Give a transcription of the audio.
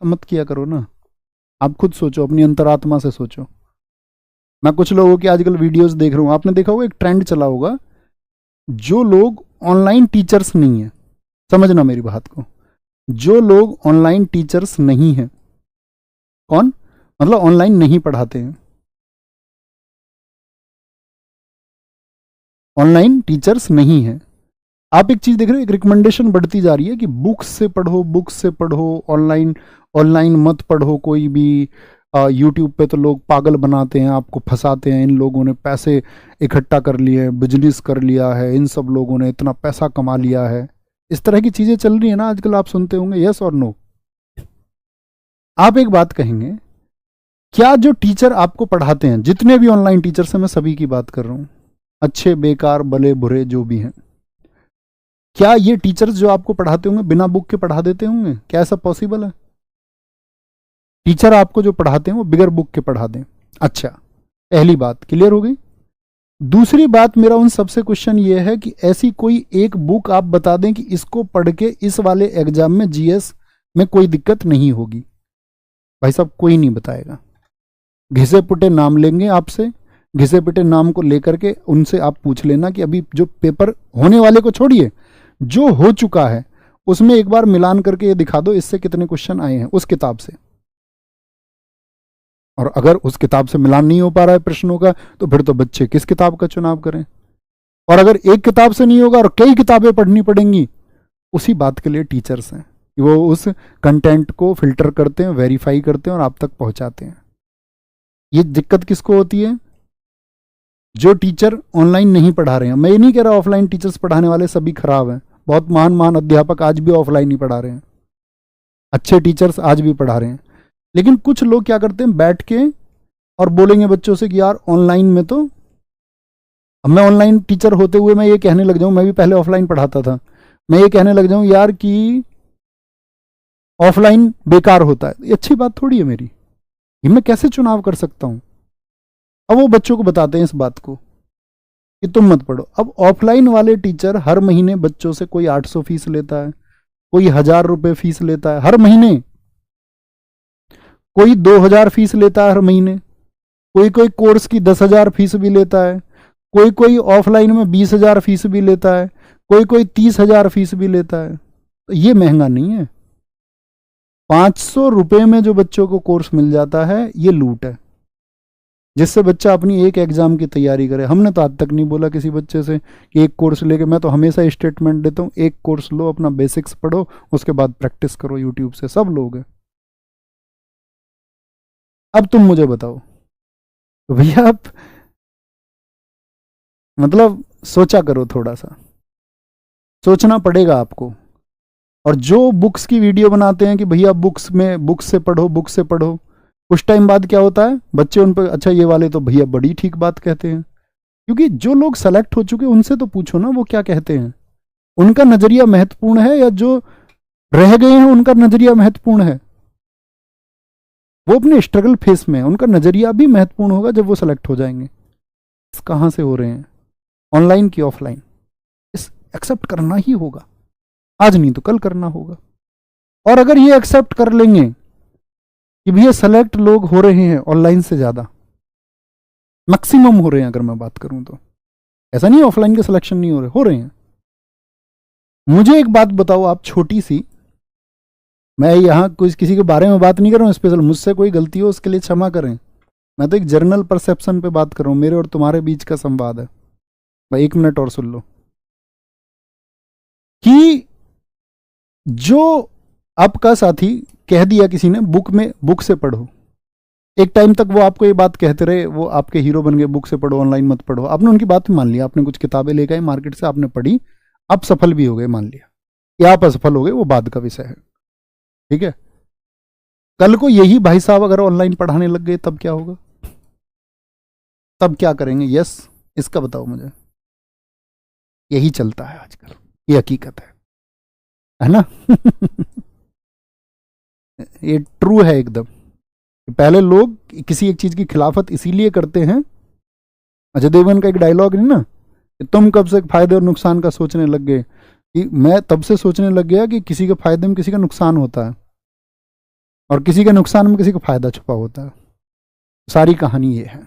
मत किया करो ना। आप खुद सोचो, अपनी अंतरात्मा से सोचो। मैं कुछ लोगों की आजकल वीडियोस देख रहा हूँ, आपने देखा होगा एक ट्रेंड चला होगा, जो लोग ऑनलाइन टीचर्स नहीं है, समझना मेरी बात को, जो लोग ऑनलाइन टीचर्स नहीं है, कौन, मतलब ऑनलाइन नहीं पढ़ाते हैं, ऑनलाइन टीचर्स नहीं है। आप एक चीज देख रहे हो, एक रिकमेंडेशन बढ़ती जा रही है कि बुक्स से पढ़ो, बुक्स से पढ़ो, ऑनलाइन ऑनलाइन मत पढ़ो कोई भी। यूट्यूब पे तो लोग पागल बनाते हैं, आपको फंसाते हैं, इन लोगों ने पैसे इकट्ठा कर लिए हैं, बिजनेस कर लिया है, इन सब लोगों ने इतना पैसा कमा लिया है। इस तरह की चीजें चल रही है ना आजकल, आप सुनते होंगे, यस और नो। आप एक बात कहेंगे, क्या जो टीचर आपको पढ़ाते हैं, जितने भी ऑनलाइन टीचर्स हैं, मैं सभी की बात कर रहा हूं, अच्छे बेकार भले बुरे जो भी हैं, क्या ये टीचर्स जो आपको पढ़ाते होंगे बिना बुक के पढ़ा देते होंगे? क्या ऐसा पॉसिबल है? टीचर आपको जो पढ़ाते हैं वो बिगर बुक के पढ़ा दें? अच्छा, पहली बात क्लियर हो गई। दूसरी बात, मेरा उन सबसे क्वेश्चन ये है कि ऐसी कोई एक बुक आप बता दें कि इसको पढ़ के इस वाले एग्जाम में, जीएस में कोई दिक्कत नहीं होगी। भाई साहब कोई नहीं बताएगा। घिसे पुटे नाम लेंगे आपसे, घिसे पिटे नाम को लेकर के उनसे आप पूछ लेना कि अभी जो पेपर होने वाले को छोड़िए, जो हो चुका है उसमें एक बार मिलान करके ये दिखा दो इससे कितने क्वेश्चन आए हैं उस किताब से। और अगर उस किताब से मिलान नहीं हो पा रहा है प्रश्नों का, तो फिर तो बच्चे किस किताब का चुनाव करें। और अगर एक किताब से नहीं होगा और कई किताबें पढ़नी पड़ेंगी, उसी बात के लिए टीचर्स हैं कि वो उस कंटेंट को फिल्टर करते हैं, वेरीफाई करते हैं और आप तक पहुंचाते हैं। ये दिक्कत किसको होती है? जो टीचर ऑनलाइन नहीं पढ़ा रहे हैं। मैं ये नहीं कह रहा ऑफलाइन टीचर्स पढ़ाने वाले सभी खराब हैं, बहुत महान महान अध्यापक आज भी ऑफलाइन ही पढ़ा रहे हैं, अच्छे टीचर्स आज भी पढ़ा रहे हैं। लेकिन कुछ लोग क्या करते हैं, बैठ के और बोलेंगे बच्चों से कि यार ऑनलाइन में तो, अब मैं ऑनलाइन टीचर होते हुए मैं ये कहने लग जाऊं, मैं भी पहले ऑफलाइन पढ़ाता था, मैं ये कहने लग जाऊं यार कि ऑफलाइन बेकार होता है, ये अच्छी बात थोड़ी है मेरी, ये मैं कैसे चुनाव कर सकता हूं? अब वो बच्चों को बताते हैं इस बात को कि तुम मत पढ़ो। अब ऑफलाइन वाले टीचर हर महीने बच्चों से कोई 800 फीस लेता है, कोई 1000 रुपये फीस लेता है हर महीने, कोई 2000 फीस लेता है हर महीने, कोई कोई कोर्स की 10,000 फीस भी लेता है, कोई कोई ऑफलाइन में 20,000 फीस भी लेता है, कोई कोई 30,000 फीस भी लेता है। तो ये महंगा नहीं है। 500 रुपये में जो बच्चों को कोर्स मिल जाता है, ये लूट है, जिससे बच्चा अपनी एक एग्जाम की तैयारी करे। हमने तो आज तक नहीं बोला किसी बच्चे से कि एक कोर्स लेके, मैं तो हमेशा स्टेटमेंट देता हूँ, एक कोर्स लो, अपना बेसिक्स पढ़ो, उसके बाद प्रैक्टिस करो यूट्यूब से, सब लोग हैं। अब तुम मुझे बताओ तो भैया, आप मतलब सोचा करो, थोड़ा सा सोचना पड़ेगा आपको। और जो बुक्स की वीडियो बनाते हैं कि भैया बुक्स में, बुक्स से पढ़ो, बुक्स से पढ़ो, कुछ टाइम बाद क्या होता है, बच्चे उन पर, अच्छा ये वाले तो भैया बड़ी ठीक बात कहते हैं। क्योंकि जो लोग सेलेक्ट हो चुके उनसे तो पूछो ना वो क्या कहते हैं, उनका नजरिया महत्वपूर्ण है या जो रह गए हैं उनका नजरिया महत्वपूर्ण है? वो अपने स्ट्रगल फेस में, उनका नजरिया भी महत्वपूर्ण होगा जब वो सेलेक्ट हो जाएंगे। कहां से हो रहे हैं, ऑनलाइन की ऑफलाइन, इस एक्सेप्ट करना ही होगा, आज नहीं तो कल करना होगा। और अगर ये एक्सेप्ट कर लेंगे कि भैया सेलेक्ट लोग हो रहे हैं ऑनलाइन से ज्यादा, मैक्सिमम हो रहे हैं, अगर मैं बात करूं तो ऐसा नहीं ऑफलाइन के सिलेक्शन नहीं हो रहे हैं। मुझे एक बात बताओ आप, छोटी सी, मैं यहाँ कुछ किसी के बारे में बात नहीं कर रहा हूँ स्पेशल, मुझसे कोई गलती हो उसके लिए क्षमा करें, मैं तो एक जनरल परसेप्शन पे बात कर रहा हूँ, मेरे और तुम्हारे बीच का संवाद है। भाई 1 मिनट और सुन लो कि जो आपका साथी कह दिया किसी ने बुक में, बुक से पढ़ो, एक टाइम तक वो आपको ये बात कहते रहे, वो आपके हीरो बन गए, बुक से पढ़ो, ऑनलाइन मत पढ़ो, आपने उनकी बात मान लिया, आपने कुछ किताबें ले गए मार्केट से, आपने पढ़ी, आप सफल भी हो गए, मान लिया, या आप असफल हो गए, वो बाद का विषय है, ठीक है। कल को यही भाई साहब अगर ऑनलाइन पढ़ाने लग गए तब क्या होगा, तब क्या करेंगे? यस, इसका बताओ मुझे। यही चलता है आजकल, ये हकीकत है ना? ये ट्रू है एकदम। पहले लोग किसी एक चीज की खिलाफत इसीलिए करते हैं, अजय देवगन का एक डायलॉग है ना कि तुम कब से फायदे और नुकसान का सोचने लग गए, कि मैं तब से सोचने लग गया कि किसी के फायदे में किसी का नुकसान होता है। और किसी के नुकसान में किसी को फायदा छुपा होता है। सारी कहानी ये है।